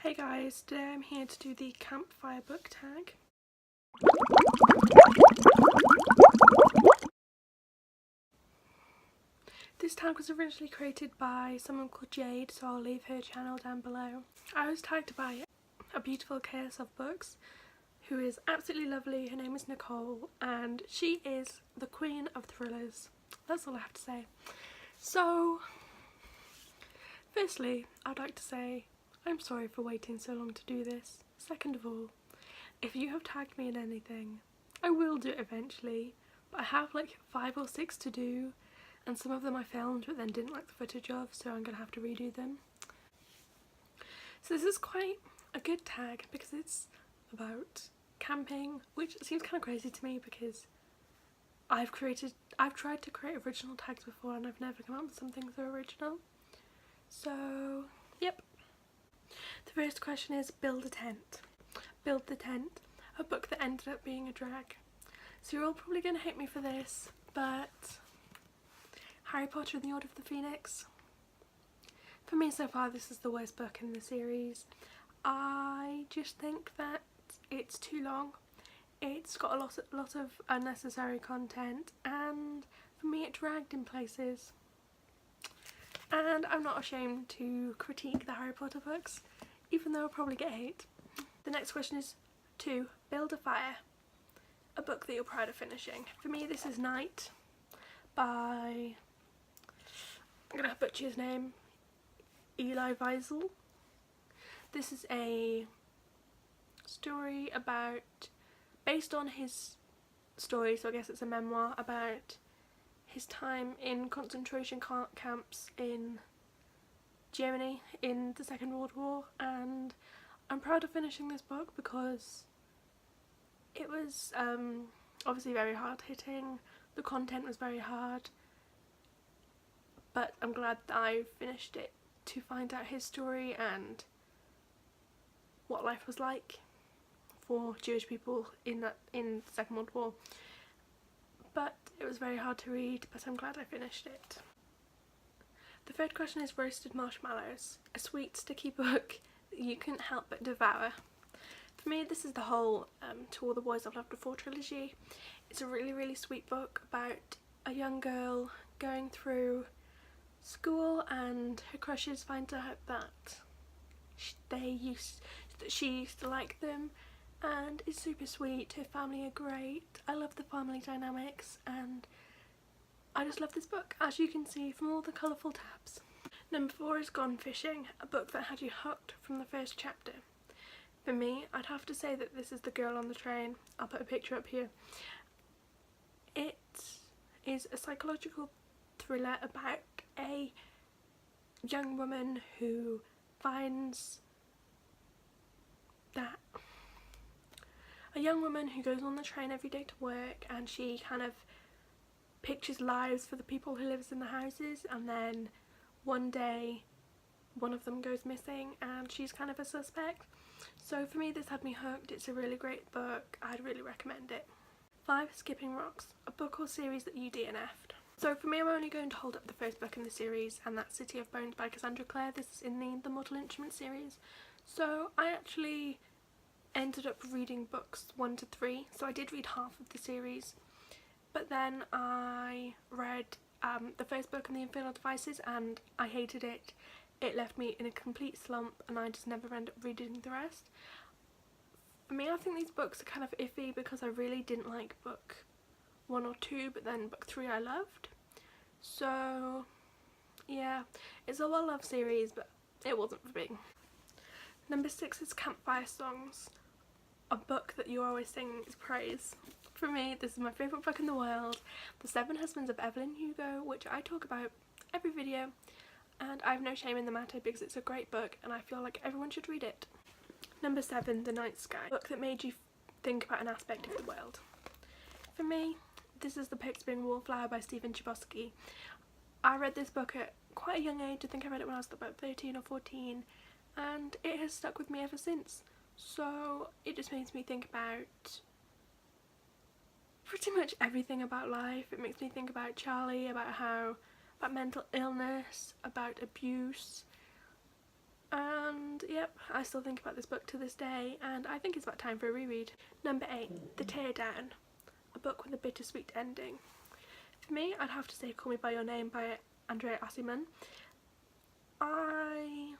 Hey guys, today I'm here to do the Campfire Book Tag. This tag was originally created by someone called Jade, so I'll leave her channel down below. I was tagged by a beautiful chaos of books who is absolutely lovely. Her name is Nicole and she is the queen of thrillers. That's all I have to say. So, firstly, I'd like to say I'm sorry for waiting so long to do this. Second of all, if you have tagged me in anything, I will do it eventually, but I have like 5 or 6 to do, and some of them I filmed but then didn't like the footage of, so I'm going to have to redo them. So this is quite a good tag because it's about camping, which seems kind of crazy to me because I've tried to create original tags before and I've never come up with something so original. So, yep. The first question is build a tent. Build the Tent, a book that ended up being a drag. So you're all probably going to hate me for this, but Harry Potter and the Order of the Phoenix. For me so far this is the worst book in the series. I just think that it's too long. It's got a lot of unnecessary content and for me it dragged in places. And I'm not ashamed to critique the Harry Potter books, even though I'll probably get hate. The next question is 2. Build a Fire, a book that you're proud of finishing. For me this is Night by, I'm going to butcher his name, Eli Wiesel. This is a story based on his story, so I guess it's a memoir about his time in concentration camps in Germany in the Second World War, and I'm proud of finishing this book because it was obviously very hard hitting, the content was very hard, but I'm glad that I finished it to find out his story and what life was like for Jewish people in the Second World War. But it was very hard to read, but I'm glad I finished it. The third question is Roasted Marshmallows, a sweet sticky book that you couldn't help but devour. For me this is the whole To All the Boys I've Loved Before trilogy. It's a really sweet book about a young girl going through school and her crushes find out that she used to like them, and it's super sweet. Her family are great. I love the family dynamics and I just love this book, as you can see from all the colourful tabs. Number 4 is Gone Fishing, a book that had you hooked from the first chapter. For me, I'd have to say that this is The Girl on the Train. I'll put a picture up here. It is a psychological thriller about a young woman who finds that a young woman who goes on the train every day to work, and she kind of pictures lives for the people who lives in the houses, and then one day one of them goes missing and she's kind of a suspect. So for me this had me hooked. It's a really great book. I'd really recommend it. 5. Skipping Rocks, a book or series that you DNF'd. So for me I'm only going to hold up the first book in the series, and that's City of Bones by Cassandra Clare. This is in the Mortal Instruments series. So I actually ended up reading books 1 to 3, so I did read half of the series, but then I read the first book in the Infernal Devices and I hated it. It left me in a complete slump and I just never ended up reading the rest. For me I think these books are kind of iffy because I really didn't like book 1 or 2, but then book 3 I loved. So yeah, it's a well-loved series but it wasn't for me. Number 6 is Campfire Songs, a book that you always sing is praise. For me, this is my favourite book in the world, The 7 Husbands of Evelyn Hugo, which I talk about every video, and I have no shame in the matter because it's a great book and I feel like everyone should read it. Number 7, The Night Sky, a book that made you think about an aspect of the world. For me, this is The Pixie Wallflower by Stephen Chbosky. I read this book at quite a young age. I think I read it when I was about 13 or 14, and it has stuck with me ever since. So it just makes me think about pretty much everything about life. It makes me think about Charlie, about mental illness, about abuse, and yeah, yep, I still think about this book to this day, and I think it's about time for a reread. Number 8, The Teardown, a book with a bittersweet ending. For me, I'd have to say Call Me By Your Name by Andrea Assiman. I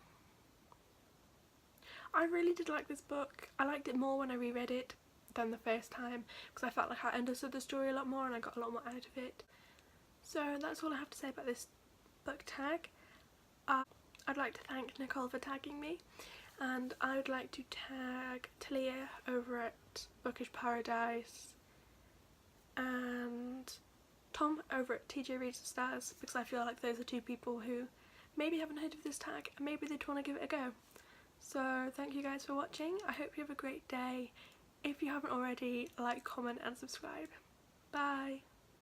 really did like this book. I liked it more when I reread it than the first time, because I felt like I understood the story a lot more and I got a lot more out of it. So that's all I have to say about this book tag. I'd like to thank Nicole for tagging me, and I would like to tag Talia over at Bookish Paradise and Tom over at TJ Reads the Stars, because I feel like those are two people who maybe haven't heard of this tag and maybe they'd want to give it a go. So thank you guys for watching. I hope you have a great day. If you haven't already, like, comment and subscribe. Bye!